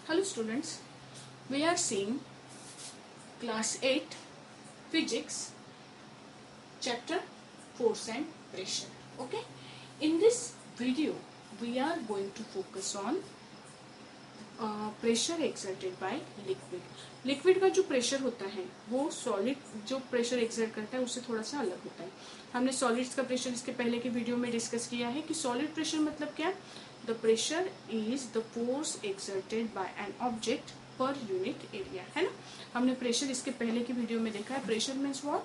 Hello students, we are seeing class 8 physics chapter force and pressure. Okay, in this video we are going to focus on pressure exerted by liquid. Liquid का जो pressure होता है वो solid जो pressure exert करता है उससे थोड़ा सा अलग होता है. हमने सॉलिड्स का प्रेशर इसके पहले के वीडियो में डिस्कस किया है कि सॉलिड प्रेशर मतलब क्या. The pressure is the force exerted by an object per unit area, है ना. हमने प्रेशर इसके पहले की वीडियो में देखा है. Pressure means what,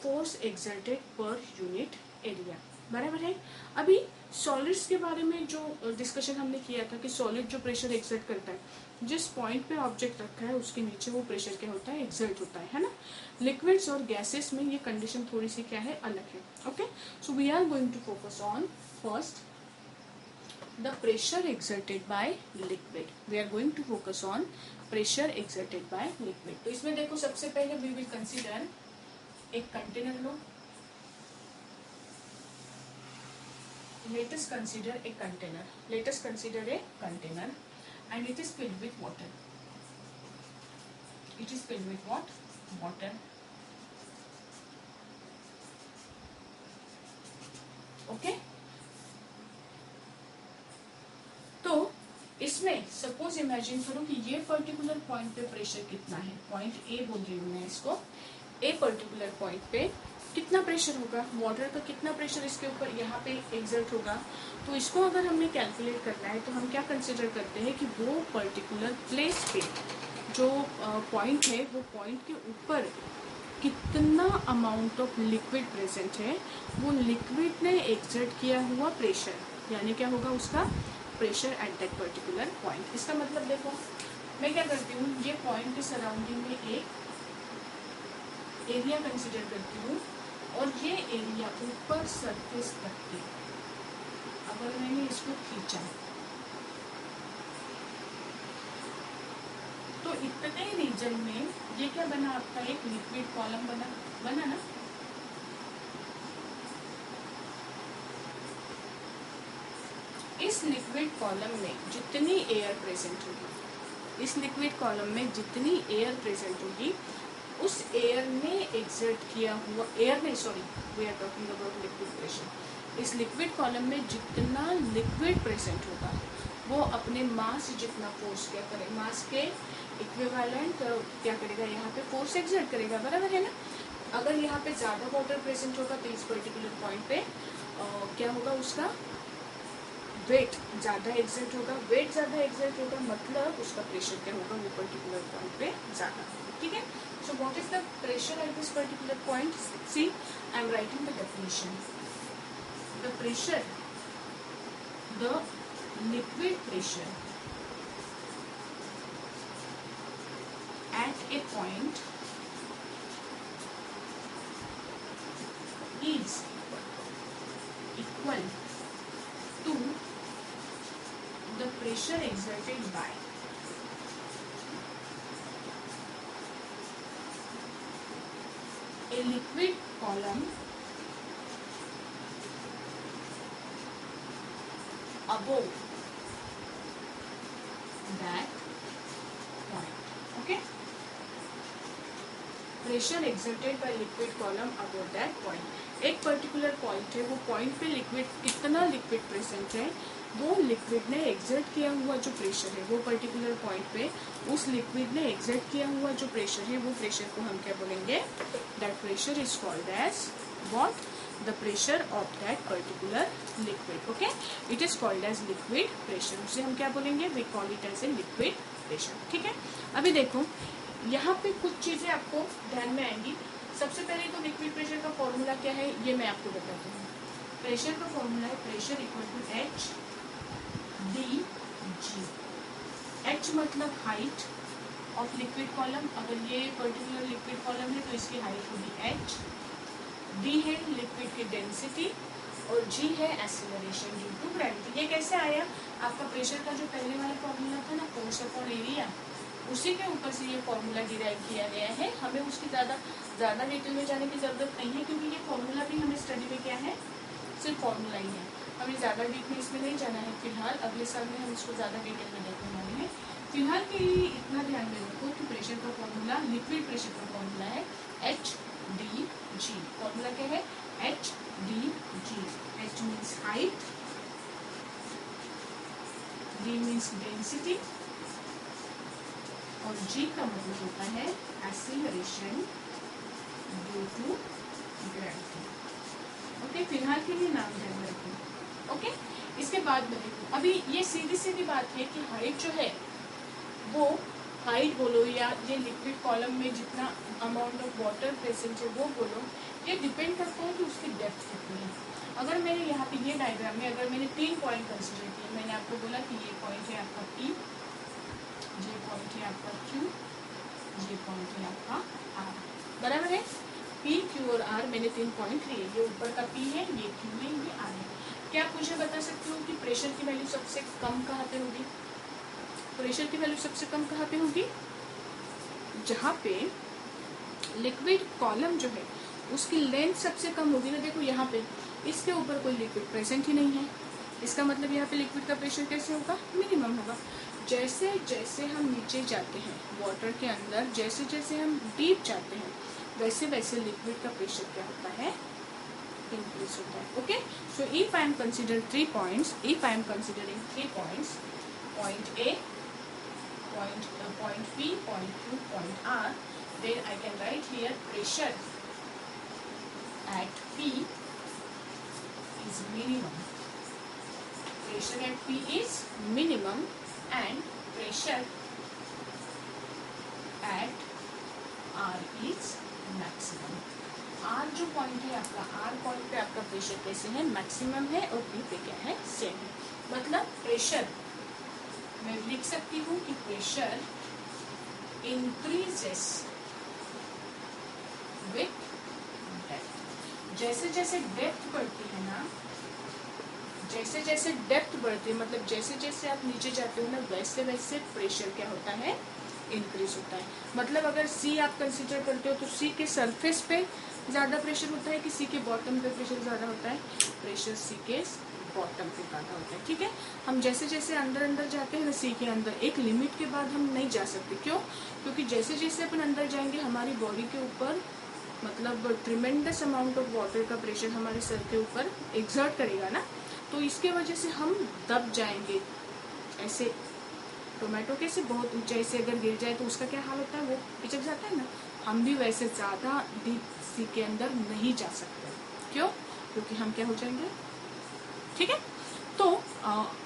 force exerted per unit area, बराबर है. अभी सॉलिड्स के बारे में जो डिस्कशन हमने किया था कि सॉलिड जो प्रेशर एक्सर्ट करता है, जिस पॉइंट पे ऑब्जेक्ट रखा है उसके नीचे वो प्रेशर क्या होता है, एक्सर्ट होता है ना. लिक्विड्स और गैसेस में ये कंडीशन थोड़ी सी क्या है, अलग है. Okay, so we are going to focus on first the pressure exerted by liquid. We are going to focus on pressure exerted by liquid. तो इसमें देखो सबसे पहले वी विल कंसिडर एक कंटेनर लो. Let us consider a container. Let us consider a container, and it is filled with water. It is filled with what? Water. Okay. तो इसमें suppose imagine करो कि ये पर्टिकुलर पॉइंट पे pressure कितना है. पॉइंट ए बोल रही हूँ मैं इसको. ए पर्टिकुलर पॉइंट पे कितना प्रेशर होगा, वाटर का कितना प्रेशर इसके ऊपर यहाँ पे एक्सर्ट होगा. तो इसको अगर हमें कैलकुलेट करना है तो हम क्या कंसिडर करते हैं कि वो पर्टिकुलर प्लेस पे जो पॉइंट है वो पॉइंट के ऊपर कितना अमाउंट ऑफ लिक्विड प्रेजेंट है, वो लिक्विड ने एक्सर्ट किया हुआ प्रेशर, यानी क्या होगा उसका pressure at that particular point. इसका मतलब देखो मैं क्या करती हूँ, ये पॉइंट के सराउंडिंग में एक एरिया कंसिडर करती हूँ और ये एरिया ऊपर सरफेस तक के अगर मैंने इसको खींचा तो इतने रीजन में ये क्या बना, आपका एक लिक्विड कॉलम बना ना. इस लिक्विड कॉलम में जितनी एयर प्रेजेंट होगी, इस लिक्विड कॉलम में जितनी एयर प्रेजेंट होगी, उस एयर ने एक्सर्ट किया हुआ, एयर नहीं sorry we are talking about liquid pressure. इस लिक्विड कॉलम में जितना लिक्विड प्रेजेंट होगा वो अपने मास जितना फोर्स क्या करेगा, मास के इक्विवेलेंट क्या करेगा, यहाँ पे फोर्स एक्सर्ट करेगा, बराबर है ना. अगर यहाँ पे ज्यादा वाटर प्रेजेंट होगा तो इस पर्टिकुलर पॉइंट पे क्या होगा, उसका वेट ज्यादा एक्सर्ट होगा. वेट ज्यादा एक्सर्ट होगा मतलब उसका प्रेशर क्या होगा, वो पर्टिकुलर पॉइंट पे ज्यादा. ठीक है. So what is the pressure at this particular point? See, I am writing the definition. The pressure, the liquid pressure at a point is equal to the pressure exerted by a liquid column above that point. Okay, pressure exerted by liquid column above that point. एक particular point है, वो point पे liquid कितना liquid present है, वो liquid ने exert किया हुआ जो प्रेशर है, वो पर्टिकुलर पॉइंट पे उस लिक्विड ने एक्सर्ट किया हुआ जो प्रेशर है, वो प्रेशर को हम क्या बोलेंगे, that pressure is called as what, the pressure of that particular liquid. Okay, it is called as liquid pressure. उसे हम क्या बोलेंगे, we call it as a liquid pressure. ठीक है. अभी देखो यहाँ पे कुछ चीजें आपको ध्यान में आएंगी. सबसे पहले तो लिक्विड प्रेशर का फॉर्मूला क्या है ये मैं आपको बताती हूँ. प्रेशर का फॉर्मूला है pressure equal to H D G. H मतलब हाइट ऑफ लिक्विड कॉलम. अगर ये पर्टिकुलर लिक्विड कॉलम है तो इसकी हाइट होगी एच. डी है लिक्विड की डेंसिटी और जी है एक्सेलरेशन ड्यू टू ग्रेविटी. ये कैसे आया, आपका प्रेशर का जो पहले वाला फॉर्मूला था ना, फोर्स अपॉन एरिया, उसी के ऊपर से ये फॉर्मूला डिराइव किया गया है. हमें उसकी ज़्यादा डिटेल में जाने की ज़रूरत नहीं है क्योंकि ये फॉर्मूला भी हमें स्टडी में क्या है, सिर्फ फॉर्मूला ही है. हमें ज़्यादा डीप में इसमें नहीं जाना है फिलहाल. अगले साल में हम इसको ज़्यादा डिटेल में देखने वाले हैं. फिलहाल के लिए इतना ध्यान में रखो कि प्रेशर का फॉर्मूला, लिक्विड प्रेशर का फॉर्मूला है HdG। फॉर्मूला क्या है? HdG। H means height, D means density और G का मतलब होता है acceleration due to gravity. Okay, फिलहाल के लिए नाम ध्यान में रखो। ओके, इसके बाद में देखो, अभी ये सीधी सीधी बात है कि हाइट जो है वो हाइट बोलो या ये लिक्विड कॉलम में जितना अमाउंट ऑफ वाटर प्रेजेंट है वो बोलो, ये डिपेंड करता है कि उसकी डेप्थ कितनी है। अगर मैंने यहाँ पे ये डायग्राम में अगर मैंने 3 पॉइंट कंसिडर किए, मैंने आपको बोला कि ये पॉइंट है आपका P, ये पॉइंट है आपका Q, ये पॉइंट है आपका R, बराबर है। P, Q और R मैंने 3 पॉइंट लिए, ये ऊपर का P है, ये Q है, ये R है। क्या आप मुझे बता सकते हो कि प्रेशर की वैल्यू सबसे कम कहाँ पे होगी? प्रेशर की वैल्यू सबसे कम कहाँ पे होगी? जहाँ पे लिक्विड कॉलम जो है उसकी लेंथ सबसे कम होगी ना। देखो यहाँ पे इसके ऊपर कोई लिक्विड प्रेजेंट ही नहीं है, इसका मतलब यहाँ पे लिक्विड का प्रेशर कैसे होगा? मिनिमम होगा। जैसे जैसे हम नीचे जाते हैं वाटर के अंदर, जैसे जैसे हम डीप जाते हैं, वैसे वैसे लिक्विड का प्रेशर क्या होता है? इंक्रीज होता है। Okay, so if I am consider 3 points, if I am considering 3 points, point A, point P, point Q, point R, then I can write here pressure at P is minimum. Pressure at P is minimum and pressure at R is maximum. R जो point है आपका, R point पे आपका pressure कैसे है? Maximum है और P पे क्या है? सेम है। मतलब प्रेशर मैं लिख सकती हूँ कि प्रेशर इंक्रीजेस विथ डेप्थ। जैसे जैसे डेप्थ बढ़ती है ना, जैसे जैसे डेप्थ बढ़ती है, मतलब जैसे जैसे आप नीचे जाते हो ना, वैसे वैसे प्रेशर क्या होता है? इंक्रीज होता है। मतलब अगर सी आप कंसिडर करते हो तो सी के सरफेस पे ज़्यादा प्रेशर होता है कि सी के बॉटम पे प्रेशर ज़्यादा होता है? प्रेशर सी के बॉटम पे ज़्यादा होता है। ठीक है, हम जैसे जैसे अंदर अंदर जाते हैं ना सी के अंदर, एक लिमिट के बाद हम नहीं जा सकते। क्यों? क्योंकि जैसे जैसे अपन अंदर जाएंगे हमारी बॉडी के ऊपर मतलब ट्रिमेंडस अमाउंट ऑफ वाटर का प्रेशर हमारे सर के ऊपर एक्सर्ट करेगा ना, तो इसके वजह से हम दब जाएंगे। ऐसे टोमेटो कैसे बहुत ऊंचाई से अगर गिर जाए तो उसका क्या हाल होता है? वो पिचक जाता है ना। हम भी वैसे ज़्यादा डीप सी के अंदर नहीं जा सकते। क्यों? क्योंकि हम क्या हो जाएंगे। ठीक है, तो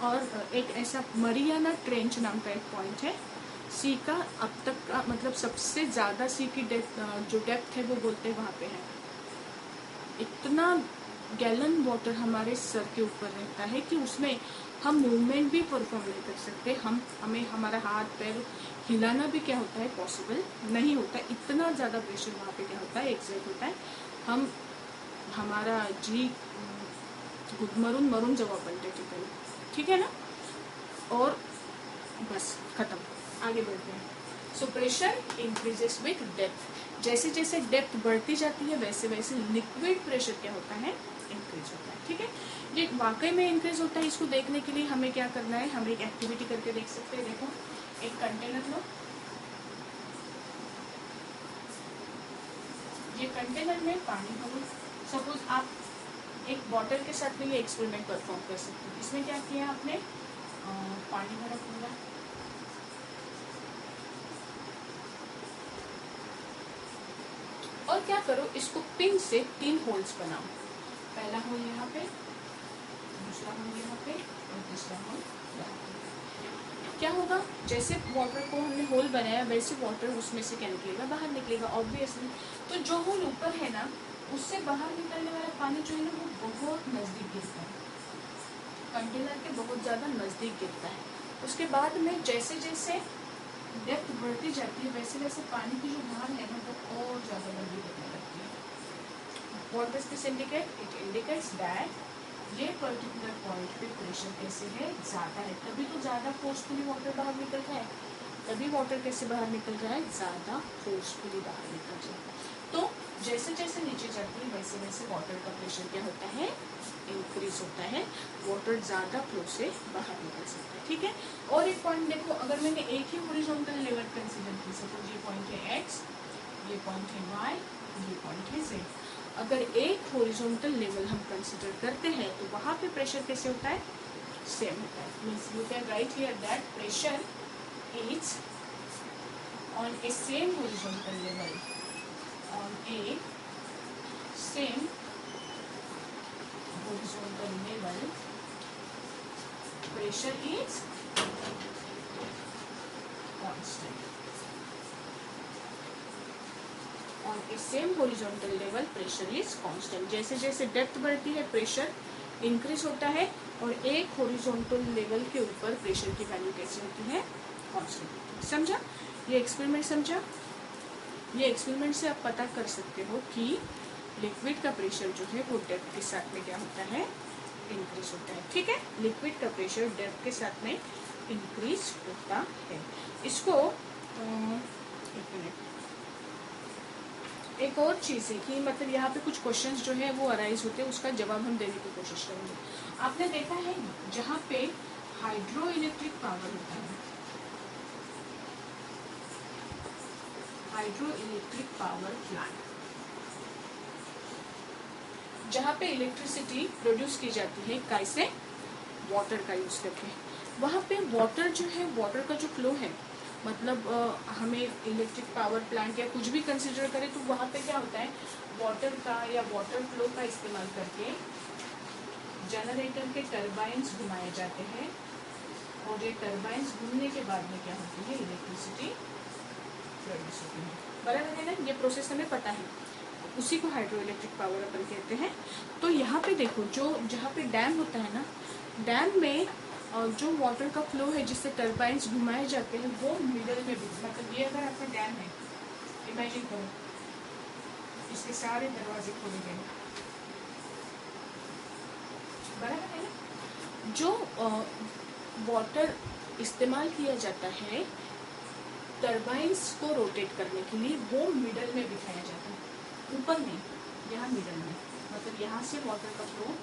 और एक ऐसा मरियाना ट्रेंच नाम का एक पॉइंट है सी का, अब तक का मतलब सबसे ज़्यादा सी की जो डेप्थ है वो बोलते हैं वहाँ पे है। इतना गैलन वाटर हमारे सर के ऊपर रहता है कि उसमें हम मूवमेंट भी परफॉर्म नहीं कर सकते। हमें हमारा हाथ पैर हिलाना भी क्या होता है? पॉसिबल नहीं होता। इतना ज़्यादा प्रेशर वहाँ पे क्या होता है? एक्सर्ट होता है। हम हमारा जी मरून जवाब बनते हैं। ठीक है ना, और बस खत्म, आगे बढ़ते हैं। So pressure increases with depth. जैसे जैसे डेप्थ बढ़ती जाती है वैसे वैसे लिक्विड प्रेशर क्या होता है? इंक्रीज होता है। ठीक है, ये वाकई में इंक्रीज होता है। इसको देखने के लिए हमें क्या करना है? हम एक एक्टिविटी करके देख सकते हैं। देखो, एक कंटेनर लो, ये कंटेनर में पानी भरो। सपोज आप एक बॉटल के साथ में ये एक्सपेरिमेंट परफॉर्म कर सकते हो। इसमें क्या किया आपने? पानी भरा पूरा, और क्या करो, इसको पिन से 3 होल्स बनाओ। पहला होल यहाँ पे, दूसरा होल यहाँ पे और तीसरा होल यहाँ पे। क्या होगा? जैसे वाटर को हमने होल बनाया वैसे वाटर उसमें से क्या निकलेगा? बाहर निकलेगा ऑब्वियसली। तो जो होल ऊपर है ना, उससे बाहर निकलने वाला पानी जो है ना वो बहुत नज़दीक गिरता है, कंटेनर के बहुत ज़्यादा नज़दीक गिरता है। उसके बाद में जैसे जैसे डेप्थ बढ़ती जाती है वैसे वैसे पानी की जो धार है ना वो और ज़्यादा लंबी करने लगती है। What does this indicate? It indicates that ये पर्टिकुलर पॉइंट पे प्रेशर कैसे है? ज़्यादा है, तभी तो ज़्यादा फोर्सफुली वाटर बाहर निकलता है। तभी वाटर कैसे बाहर निकल रहा है, ज्यादा फोर्सफुली बाहर निकल रहा है। तो जैसे जैसे नीचे जाती है वैसे वैसे वाटर का प्रेशर क्या होता है, इंक्रीज होता है, वाटर ज्यादा फ्लो से बाहर निकल सकता है। ठीक है, और एक पॉइंट देखो, अगर मैंने एक ही हॉरिजॉन्टल लेवल कंसीडर की, सपोज ये पॉइंट है एक्स, ये पॉइंट है वाई, ये पॉइंट है जेड, अगर एक हॉरिजॉन्टल लेवल हम कंसीडर करते हैं तो वहां पे प्रेशर कैसे होता है, सेम होता है। Means you can write here that pressure is on a same horizontal level, on a same horizontal level, pressure is constant. On a same horizontal level, pressure is constant. जैसे जैसे depth बढ़ती है pressure increase होता है, और एक horizontal level के ऊपर प्रेशर की वैल्यू कैसे होती है, कांस्टेंट। समझा, ये एक्सपेरिमेंट समझा। ये एक्सपेरिमेंट से आप पता कर सकते हो कि लिक्विड का प्रेशर जो है वो डेप्थ के साथ में क्या होता है, इंक्रीज होता है। ठीक है, लिक्विड का प्रेशर डेप्थ के साथ में इंक्रीज होता है। इसको एक मिनट, एक और चीज है कि मतलब यहाँ पे कुछ क्वेश्चंस जो है वो अराइज होते हैं, उसका जवाब हम देने की कोशिश करेंगे। आपने देखा है जहाँ पे हाइड्रो इलेक्ट्रिक पावर होता है, हाइड्रो इलेक्ट्रिक पावर प्लांट, जहाँ पे इलेक्ट्रिसिटी प्रोड्यूस की जाती है कैसे, वाटर का यूज करके, वहाँ पे वाटर जो है, वाटर का जो फ्लो है, मतलब हमें इलेक्ट्रिक पावर प्लांट या कुछ भी कंसिडर करें तो वहाँ पे क्या होता है, वाटर का या वाटर फ्लो का इस्तेमाल करके जनरेटर के टरबाइन्स घुमाए जाते हैं, और ये टरबाइन्स घूमने के बाद में क्या होती है, इलेक्ट्रिसिटी प्रोड्यूस होती है। बराबर है ना, ये प्रोसेस हमें पता है, उसी को हाइड्रो इलेक्ट्रिक पावर अपन कहते हैं। तो यहाँ पे देखो, जो जहाँ पे डैम होता है ना, डैम में जो वाटर का फ्लो है जिससे टरबाइन्स घुमाए जाते हैं, वो मिडल में भी, मतलब ये अगर आपका डैम है, इमेजिन करो इसके सारे दरवाजे खोले गए, बराबर है ना, जो वाटर इस्तेमाल किया जाता है टरबाइन्स को रोटेट करने के लिए, वो मिडल में बिठाया जाता है, ऊपर नहीं, यहाँ मिडल में, मतलब यहाँ से वाटर का फ्लो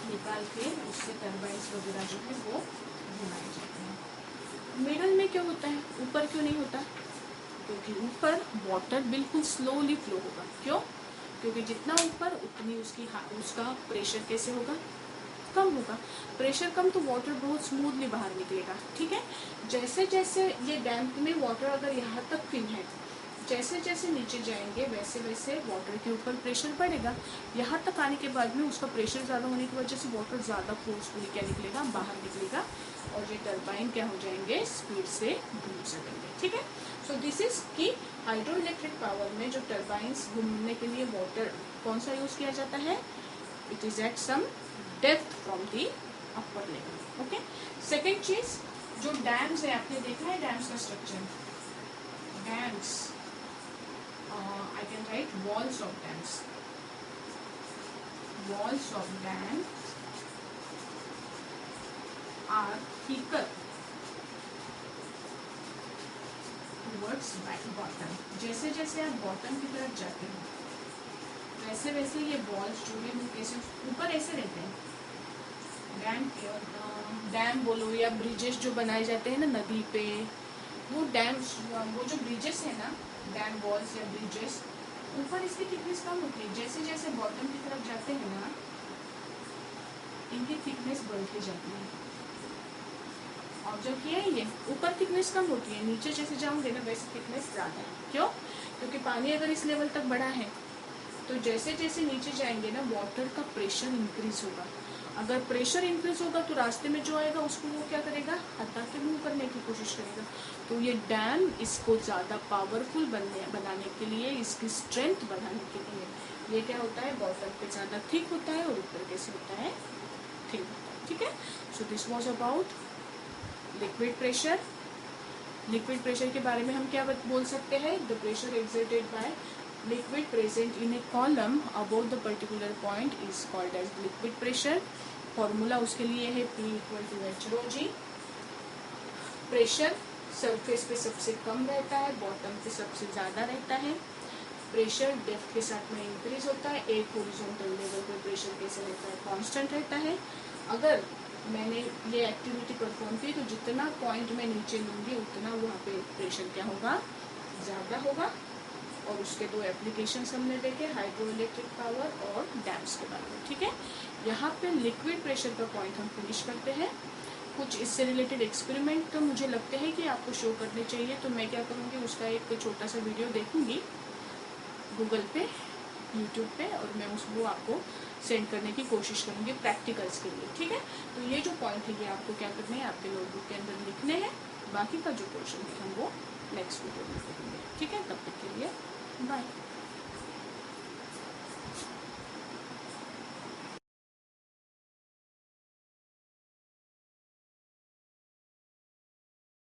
निकाल के उससे टरबाइन्स वगैरह जो है वो घुमाए जाते हैं। मिडल में क्यों होता है, ऊपर क्यों नहीं होता, क्योंकि ऊपर वाटर बिल्कुल स्लोली फ्लो होगा। क्यों, क्योंकि जितना ऊपर उतनी उसका प्रेशर कैसे होगा, कम होगा। प्रेशर कम तो वाटर बहुत स्मूथली बाहर निकलेगा। ठीक है, जैसे जैसे ये डैम में वाटर अगर यहाँ तक फिल है, जैसे जैसे नीचे जाएंगे वैसे वैसे वाटर के ऊपर प्रेशर बढ़ेगा। यहाँ तक आने के बाद में उसका प्रेशर ज़्यादा होने की वजह से वाटर ज़्यादा फोर्सफुली क्या निकलेगा, बाहर निकलेगा, और ये टरबाइन क्या हो जाएंगे, स्पीड से घूम सकेंगे। ठीक है, सो दिस इज कि हाइड्रो इलेक्ट्रिक पावर में जो टरबाइन्स घूमने के लिए वाटर कौन सा यूज किया जाता है, it is at some depth from the upper level. Okay, second चीज, जो डैम्स है, आपने देखा है डैम्स का structure, dams, I can write walls of dams. Walls of dams are thicker towards bottom. जैसे जैसे आप बॉटम की तरफ जाते हैं वैसे वैसे ये वॉल्स जो है वो कैसे ऊपर ऐसे रहते हैं। डैम बोलो या ब्रिजेस जो बनाए जाते हैं ना नदी पे, वो डैम्स, वो जो ब्रिजेस है ना, डैम वॉल्स या ब्रिजेस, ऊपर इसकी थिकनेस कम होती है। जैसे जैसे बॉटम की तरफ जाते हैं ना, इनकी थिकनेस बढ़ती जाती है। ऑब्जर्व किया है, ये ऊपर थिकनेस कम होती है, नीचे जैसे जाओगे ना वैसे थिकनेस ज़्यादा है। क्यों, क्योंकि पानी अगर इस लेवल तक बढ़ा है तो जैसे जैसे नीचे जाएंगे ना वाटर का प्रेशर इंक्रीज होगा। अगर प्रेशर इंक्रीज होगा तो रास्ते में जो आएगा उसको वो क्या करेगा, हटा के मूव करने की कोशिश करेगा। तो ये डैम इसको ज़्यादा पावरफुल बनाने के लिए, इसकी स्ट्रेंथ बढ़ाने के लिए ये क्या होता है, बॉटम पे ज़्यादा थिक होता है और ऊपर कैसे होता है, थिक होता है। ठीक है, so this was about liquid pressure. Liquid pressure के बारे में हम क्या बोल सकते हैं, the pressure exerted bye liquid present in a column above the particular point is called as liquid pressure. Formula उसके लिए है P = H ρg। Pressure surface पे सबसे कम रहता है, बॉटम पे सबसे ज़्यादा रहता है। प्रेशर डेप्थ के साथ में इंक्रीज होता है। एक हॉरिजॉन्टल लेवल पे प्रेशर कैसे रहता है, कांस्टेंट रहता है। अगर मैंने ये एक्टिविटी परफॉर्म की तो जितना पॉइंट मैं नीचे लूँगी उतना वहाँ पे प्रेशर क्या होगा, ज़्यादा होगा। और उसके दो एप्लीकेशन हमने देखे, हाइड्रो इलेक्ट्रिक पावर और डैम्स के बारे में। ठीक है, यहाँ पे लिक्विड प्रेशर का पॉइंट हम फिनिश करते हैं। कुछ इससे रिलेटेड एक्सपेरिमेंट तो मुझे लगते हैं कि आपको शो करने चाहिए, तो मैं क्या करूँगी, उसका एक छोटा सा वीडियो देखूँगी गूगल पे, यूट्यूब पे, और मैं उसको आपको सेंड करने की कोशिश करूँगी प्रैक्टिकल्स के लिए। ठीक है, तो ये जो पॉइंट है ये आपको क्या करने हैं, आपके नोटबुक के अंदर लिखने हैं। बाकी का जो क्वेश्चन है हम वो